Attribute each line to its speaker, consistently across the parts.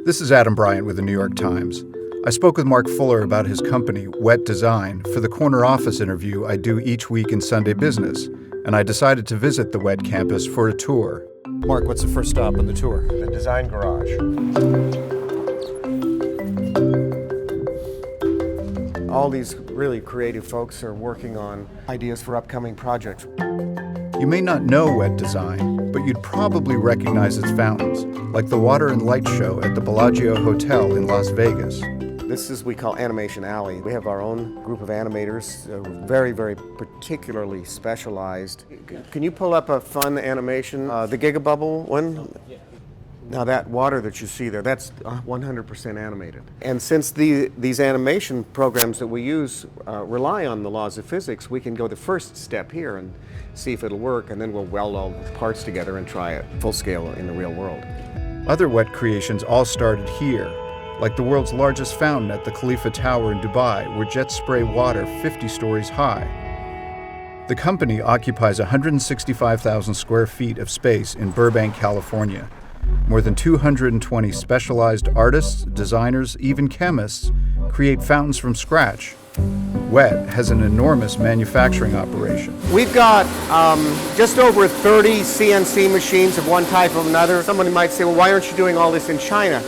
Speaker 1: This is Adam Bryant with the New York Times. I spoke with Mark Fuller about his company, Wet Design, for the corner office interview I do each week in Sunday Business, and I decided to visit the Wet campus for a tour. Mark, what's the first stop on the tour?
Speaker 2: The design garage. All these really creative folks are working on ideas for upcoming projects.
Speaker 1: You may not know Wet Design, but you'd probably recognize its fountains, like the Water and Light Show at the Bellagio Hotel in Las Vegas.
Speaker 2: This is we call Animation Alley. We have our own group of animators, very, very particularly specialized. Can you pull up a fun animation? The Gigabubble one? Now that water that you see there, that's 100% animated. And since these animation programs that we use rely on the laws of physics, we can go the first step here and see if it'll work, and then we'll weld all the parts together and try it full scale in the real world.
Speaker 1: Other Wet creations all started here, like the world's largest fountain at the Khalifa Tower in Dubai, where jets spray water 50 stories high. The company occupies 165,000 square feet of space in Burbank, California. More than 220 specialized artists, designers, even chemists create fountains from scratch. Wet has an enormous manufacturing operation.
Speaker 2: We've got just over 30 CNC machines of one type or another. Somebody might say, well, why aren't you doing all this in China?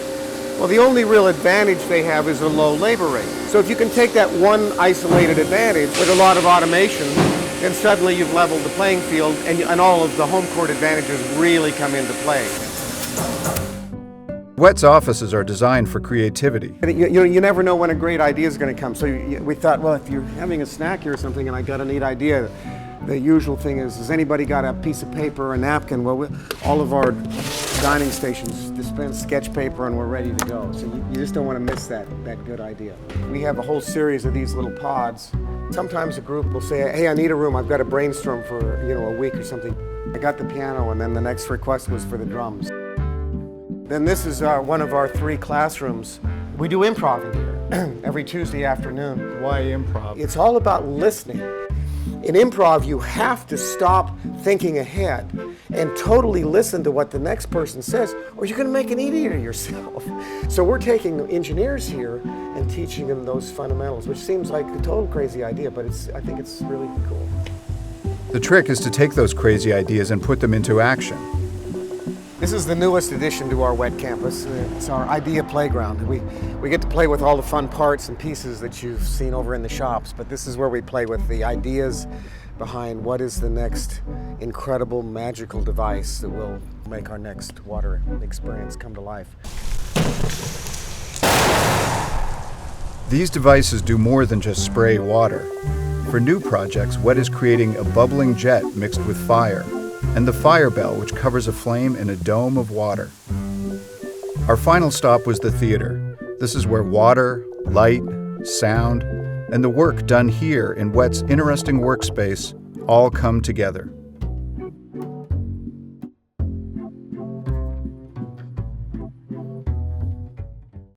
Speaker 2: Well, the only real advantage they have is a low labor rate. So if you can take that one isolated advantage with a lot of automation, then suddenly you've leveled the playing field, and all of the home court advantages really come into play.
Speaker 1: Wet's offices are designed for creativity.
Speaker 2: You never know when a great idea is going to come. So we thought, well, if you're having a snack here or something and I got a neat idea, the usual thing is, has anybody got a piece of paper or a napkin? Well, all of our dining stations dispense sketch paper and we're ready to go. So you just don't want to miss that good idea. We have a whole series of these little pods. Sometimes a group will say, hey, I need a room. I've got to brainstorm for a week or something. I got the piano, and then the next request was for the drums. Then this is one of our 3 classrooms. We do improv in here every Tuesday afternoon.
Speaker 1: Why improv?
Speaker 2: It's all about listening. In improv, you have to stop thinking ahead and totally listen to what the next person says, or you're going to make an idiot of yourself. So we're taking engineers here and teaching them those fundamentals, which seems like a total crazy idea, but I think it's really cool.
Speaker 1: The trick is to take those crazy ideas and put them into action.
Speaker 2: This is the newest addition to our Wet campus. It's our idea playground. We get to play with all the fun parts and pieces that you've seen over in the shops, but this is where we play with the ideas behind what is the next incredible magical device that will make our next water experience come to life.
Speaker 1: These devices do more than just spray water. For new projects, Wet is creating a bubbling jet mixed with fire, and the fire bell, which covers a flame in a dome of water. Our final stop was the theater. This is where water, light, sound, and the work done here in Wet's interesting workspace all come together.